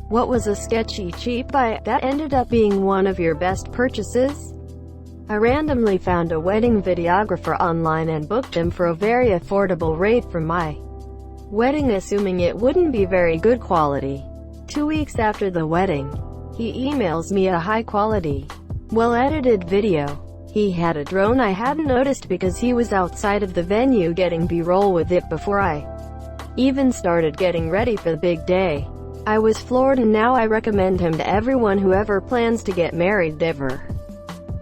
What was a sketchy cheap buy that ended up being one of your best purchases? I randomly found a wedding videographer online and booked him for a very affordable rate for my wedding, assuming it wouldn't be very good quality. 2 weeks after the wedding, he emails me a high-quality, well-edited video. He had a drone I hadn't noticed because he was outside of the venue getting B-roll with it before I even started getting ready for the big day. I was floored, and now I recommend him to everyone who ever plans to get married ever.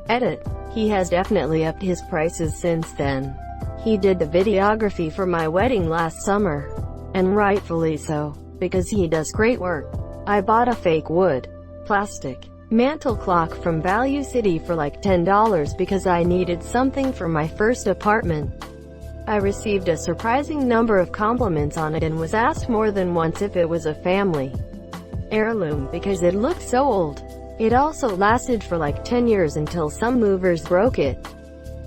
Edit. He has definitely upped his prices since then. He did the videography for my wedding last summer. And rightfully so, because he does great work. I bought a fake wood, plastic, mantle clock from Value City for like $10 because I needed something for my first apartment. I received a surprising number of compliments on it and was asked more than once if it was a family heirloom because it looked so old. It also lasted for like 10 years until some movers broke it.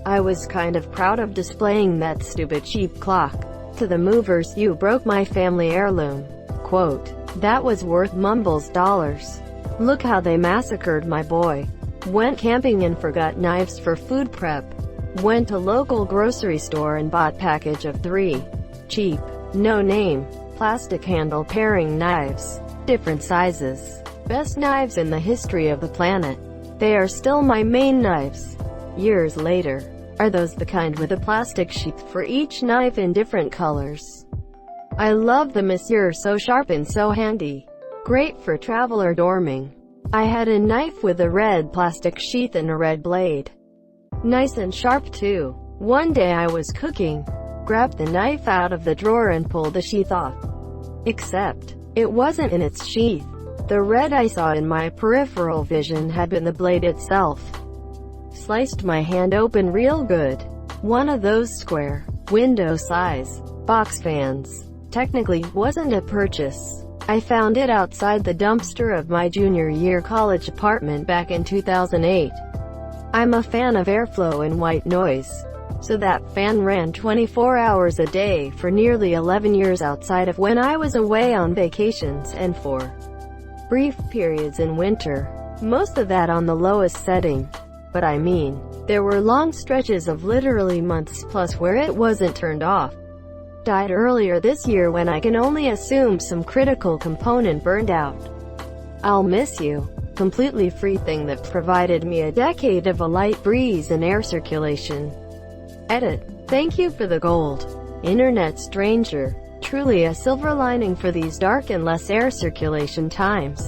I was kind of proud of displaying that stupid cheap clock. To the movers, "You broke my family heirloom." Quote, "That was worth mumbles dollars. Look how they massacred my boy. Went camping and forgot knives for food prep. Went to local grocery store and bought package of 3 cheap, no-name, plastic handle paring knives, different sizes. Best knives in the history of the planet. They are still my main knives. Years later. Are those the kind with a plastic sheath for each knife in different colors? I love the Monsieur, so sharp and so handy. Great for travel or dorming. I had a knife with a red plastic sheath and a red blade. Nice and sharp too. One day I was cooking, grabbed the knife out of the drawer and pulled the sheath off. Except, it wasn't in its sheath. The red I saw in my peripheral vision had been the blade itself. Sliced my hand open real good. One of those square, window-size, box fans. Technically, wasn't a purchase. I found it outside the dumpster of my junior year college apartment back in 2008. I'm a fan of airflow and white noise. So that fan ran 24 hours a day for nearly 11 years outside of when I was away on vacations and for brief periods in winter. Most of that on the lowest setting. But I mean, there were long stretches of literally months plus where it wasn't turned off. Died earlier this year when I can only assume some critical component burned out. I'll miss you. Completely free thing that provided me a decade of a light breeze and air circulation. Edit. Thank you for the gold. Internet stranger. Truly a silver lining for these dark and less air circulation times.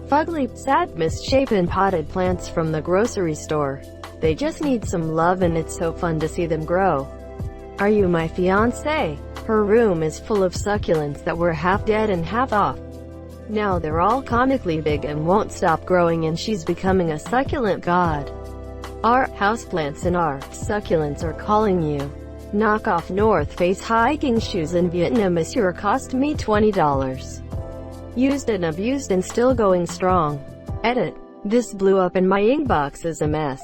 Fugly, sad, misshapen potted plants from the grocery store. They just need some love and it's so fun to see them grow. Are you my fiancé? Her room is full of succulents that were half dead and half off. Now they're all comically big and won't stop growing, and she's becoming a succulent god. Our houseplants and our succulents are calling you. Knock off North Face hiking shoes in Vietnam. Monsieur cost me $20. Used and abused and still going strong. Edit. This blew up and my inbox is a mess.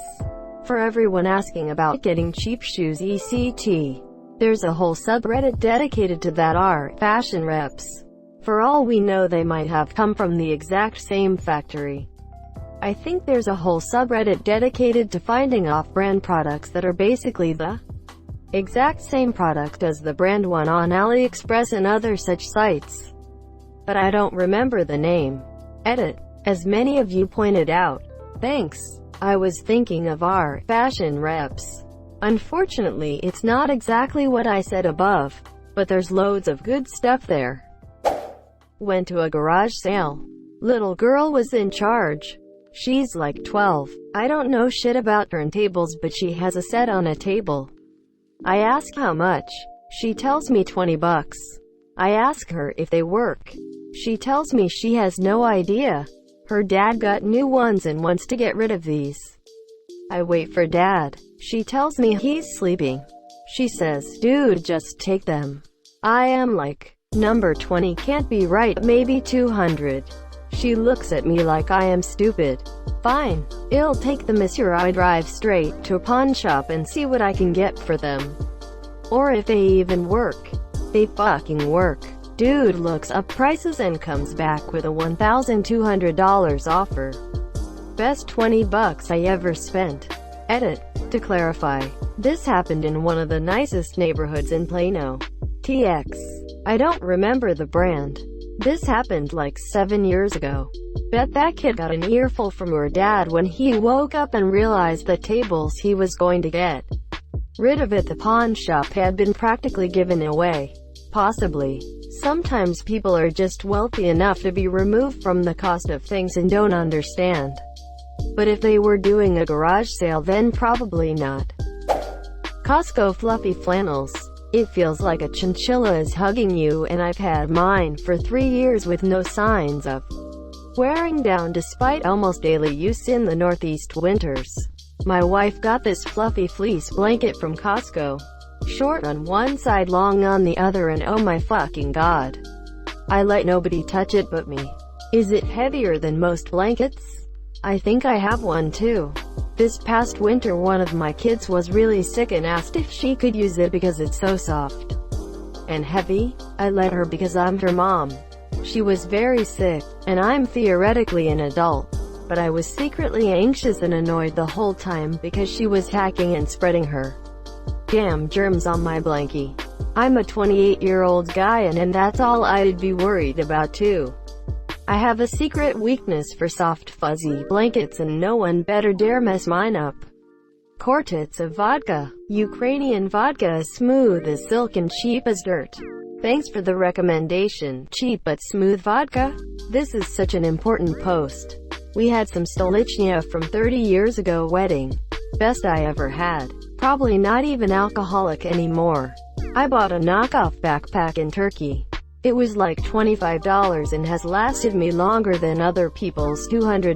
For everyone asking about getting cheap shoes etc. There's a whole subreddit dedicated to that. Are fashion reps. For all we know, they might have come from the exact same factory. I think there's a whole subreddit dedicated to finding off-brand products that are basically the exact same product as the brand one on AliExpress and other such sites. But I don't remember the name. Edit. As many of you pointed out. Thanks. I was thinking of our fashion reps. Unfortunately, it's not exactly what I said above, but there's loads of good stuff there. Went to a garage sale. Little girl was in charge. She's like 12. I don't know shit about turntables, but she has a set on a table. I ask how much. She tells me $20. I ask her if they work. She tells me she has no idea. Her dad got new ones and wants to get rid of these. I wait for dad. She tells me he's sleeping. She says, dude, just take them. I am like, number 20 can't be right, maybe 200. She looks at me like I am stupid. Fine. I'll take them, monsieur. I drive straight to a pawn shop and see what I can get for them. Or if they even work. They fucking work. Dude looks up prices and comes back with a $1,200 offer. Best 20 bucks I ever spent. Edit. To clarify, this happened in one of the nicest neighborhoods in Plano. TX. I don't remember the brand. This happened like 7 years ago. Bet that kid got an earful from her dad when he woke up and realized the tables he was going to get rid of at the pawn shop had been practically given away. Possibly. Sometimes people are just wealthy enough to be removed from the cost of things and don't understand. But if they were doing a garage sale, then probably not. Costco fluffy flannels. It feels like a chinchilla is hugging you, and I've had mine for 3 years with no signs of wearing down despite almost daily use in the Northeast winters. My wife got this fluffy fleece blanket from Costco. Short on one side, long on the other, and oh my fucking god. I let nobody touch it but me. Is it heavier than most blankets? I think I have one too. This past winter one of my kids was really sick and asked if she could use it because it's so soft and heavy. I let her because I'm her mom. She was very sick, and I'm theoretically an adult. But I was secretly anxious and annoyed the whole time because she was hacking and spreading her damn germs on my blankie. I'm a 28-year-old guy and that's all I'd be worried about too. I have a secret weakness for soft fuzzy blankets and no one better dare mess mine up. Quartets of vodka. Ukrainian vodka is smooth as silk and cheap as dirt. Thanks for the recommendation. Cheap but smooth vodka? This is such an important post. We had some Stolichnia from 30 years ago wedding. Best I ever had. Probably not even alcoholic anymore. I bought a knockoff backpack in Turkey. It was like $25 and has lasted me longer than other people's $200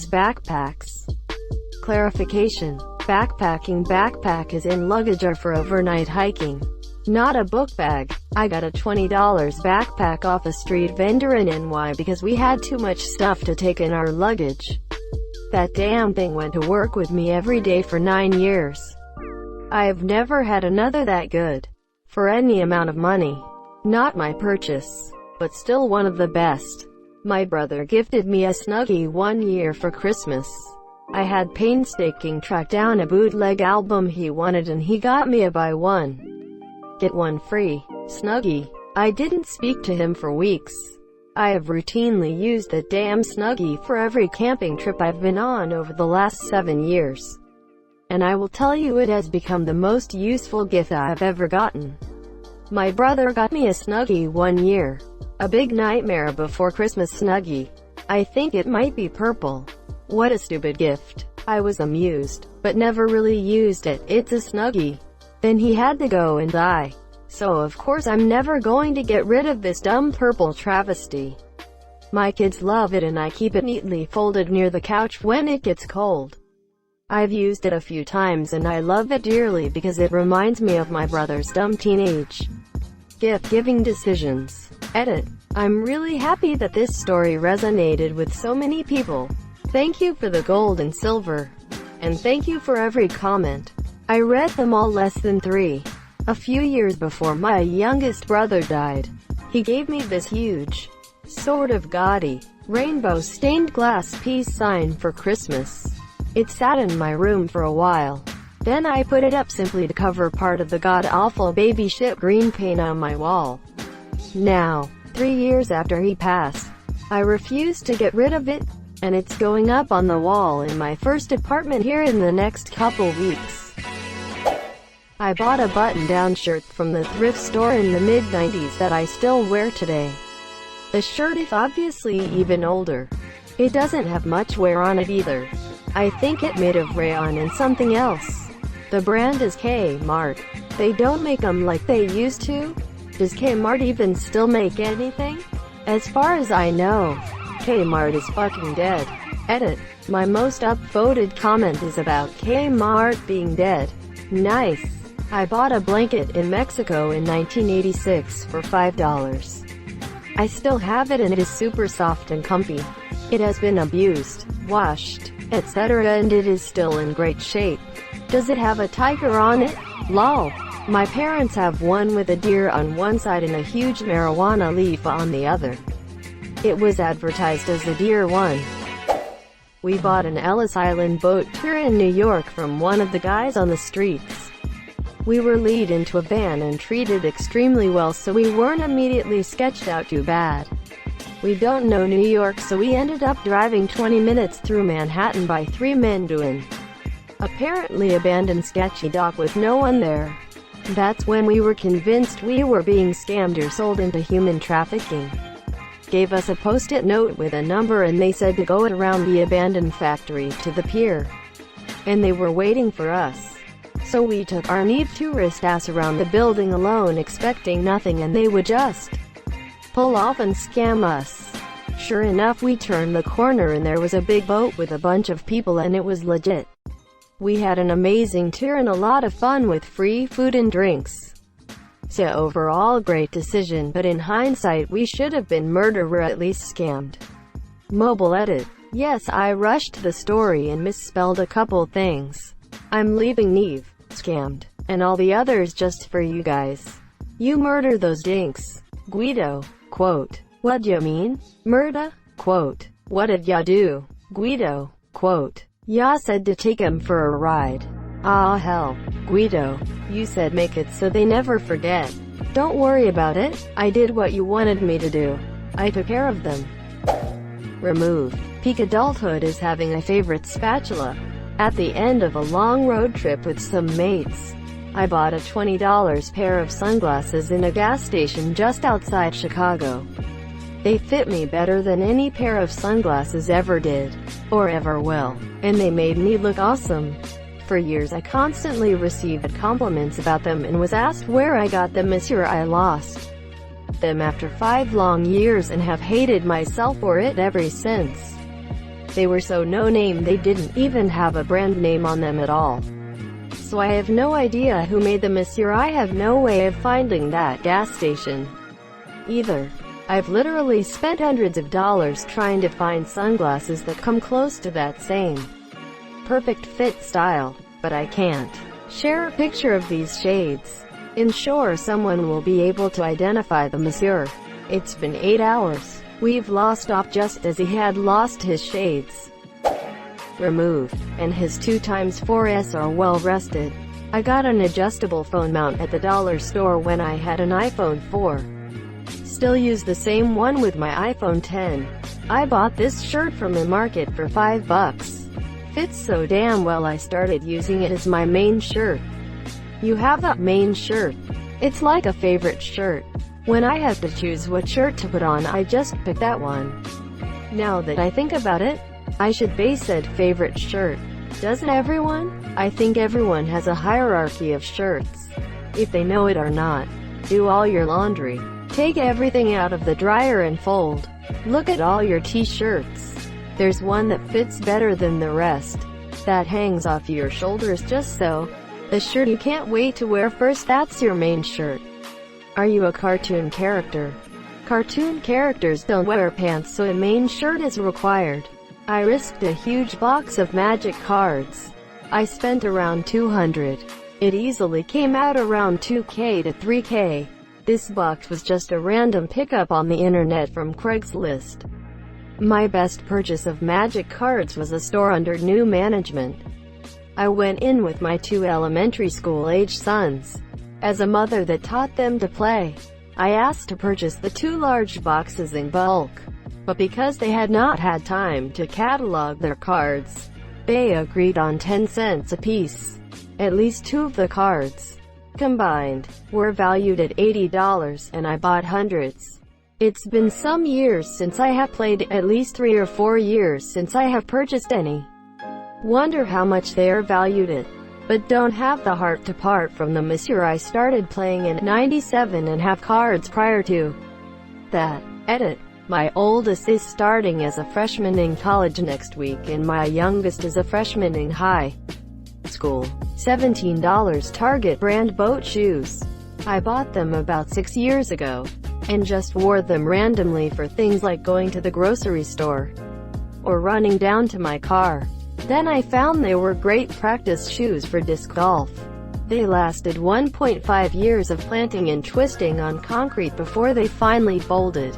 backpacks. Clarification. Backpacking backpack is in luggage or for overnight hiking. Not a book bag. I got a $20 backpack off a street vendor in NY because we had too much stuff to take in our luggage. That damn thing went to work with me every day for 9 years. I have never had another that good. For any amount of money. Not my purchase, but still one of the best. My brother gifted me a Snuggie one year for Christmas. I had painstaking tracked down a bootleg album he wanted and he got me a buy one, get one free Snuggie. I didn't speak to him for weeks. I have routinely used the damn Snuggie for every camping trip I've been on over the last 7 years. And I will tell you it has become the most useful gift I've ever gotten. My brother got me a Snuggie one year. A big nightmare before Christmas Snuggie. I think it might be purple. What a stupid gift. I was amused, but never really used it. It's a Snuggie. Then he had to go and die. So of course I'm never going to get rid of this dumb purple travesty. My kids love it and I keep it neatly folded near the couch when it gets cold. I've used it a few times and I love it dearly because it reminds me of my brother's dumb teenage gift-giving decisions. Edit. I'm really happy that this story resonated with so many people. Thank you for the gold and silver. And thank you for every comment. I read them all less than 3. A few years before my youngest brother died, he gave me this huge, sort of gaudy, rainbow-stained glass peace sign for Christmas. It sat in my room for a while. Then I put it up simply to cover part of the god-awful baby shit green paint on my wall. Now, 3 years after he passed, I refuse to get rid of it, and it's going up on the wall in my first apartment here in the next couple weeks. I bought a button-down shirt from the thrift store in the mid-90s that I still wear today. The shirt is obviously even older. It doesn't have much wear on it either. I think it made of rayon and something else. The brand is Kmart. They don't make them like they used to? Does Kmart even still make anything? As far as I know, Kmart is fucking dead. Edit. My most upvoted comment is about Kmart being dead. Nice. I bought a blanket in Mexico in 1986 for $5. I still have it and it is super soft and comfy. It has been abused, washed, etc. and it is still in great shape. Does it have a tiger on it? Lol. My parents have one with a deer on one side and a huge marijuana leaf on the other. It was advertised as the deer one. We bought an Ellis Island boat tour in New York from one of the guys on the streets. We were lead into a van and treated extremely well, so we weren't immediately sketched out too bad. We don't know New York, so we ended up driving 20 minutes through Manhattan by 3 men doing apparently abandoned sketchy dock with no one there. That's when we were convinced we were being scammed or sold into human trafficking. Gave us a post-it note with a number and they said to go around the abandoned factory to the pier. And they were waiting for us. So we took our naive tourist ass around the building alone, expecting nothing, and they would just pull off and scam us. Sure enough, we turned the corner and there was a big boat with a bunch of people and it was legit. We had an amazing tour and a lot of fun with free food and drinks. So overall, great decision, but in hindsight we should have been murdered or at least scammed. Mobile edit. Yes, I rushed the story and misspelled a couple things. I'm leaving Neve, scammed, and all the others just for you guys. You murder those dinks. Guido, quote, "What ya mean? Murder?" Quote, "What did ya do?" Guido, quote, "Ya said to take 'em for a ride." Ah hell. Guido, you said make it so they never forget. Don't worry about it, I did what you wanted me to do. I took care of them. Remove. Peak adulthood is having a favorite spatula. At the end of a long road trip with some mates, I bought a $20 pair of sunglasses in a gas station just outside Chicago. They fit me better than any pair of sunglasses ever did, or ever will, and they made me look awesome. For years I constantly received compliments about them and was asked where I got them. Monsieur, I lost them after 5 long years and have hated myself for it ever since. They were so no-name they didn't even have a brand name on them at all. So I have no idea who made them, Monsieur. I have no way of finding that gas station either. I've literally spent hundreds of dollars trying to find sunglasses that come close to that same perfect fit style, but I can't. Share a picture of these shades. Ensure someone will be able to identify them, Monsieur. It's been 8 hours. We've lost off just as he had lost his shades. Remove. And his 2x4S are well rested. I got an adjustable phone mount at the dollar store when I had an iPhone 4. Still use the same one with my iPhone 10. I bought this shirt from the market for $5. Fits so damn well I started using it as my main shirt. You have that main shirt? It's like a favorite shirt. When I have to choose what shirt to put on, I just pick that one. Now that I think about it, I should base it favorite shirt. Doesn't everyone? I think everyone has a hierarchy of shirts. If they know it or not. Do all your laundry. Take everything out of the dryer and fold. Look at all your t-shirts. There's one that fits better than the rest. That hangs off your shoulders just so. The shirt you can't wait to wear first, that's your main shirt. Are you a cartoon character? Cartoon characters don't wear pants, so a main shirt is required. I risked a huge box of magic cards. I spent around $200. It easily came out around $2K to $3K. This box was just a random pickup on the internet from Craigslist. My best purchase of magic cards was a store under new management. I went in with my 2 elementary school-age sons. As a mother that taught them to play, I asked to purchase the 2 large boxes in bulk. But because they had not had time to catalog their cards, they agreed on 10 cents a piece. At least 2 of the cards, combined, were valued at $80, and I bought hundreds. It's been some years since I have played, at least 3 or 4 years since I have purchased any. Wonder how much they are valued at. But don't have the heart to part from them, Monsieur. I started playing in '97 and have cards prior to that. Edit. My oldest is starting as a freshman in college next week and my youngest is a freshman in high school. $17 Target brand boat shoes. I bought them about 6 years ago, and just wore them randomly for things like going to the grocery store, or running down to my car. Then I found they were great practice shoes for disc golf. They lasted 1.5 years of planting and twisting on concrete before they finally folded.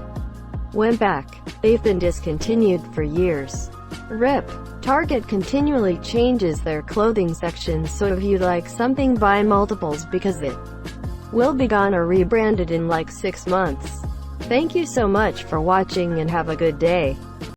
Went back. They've been discontinued for years. RIP. Target continually changes their clothing section, so if you like something, buy multiples because it will be gone or rebranded in like 6 months. Thank you so much for watching and have a good day.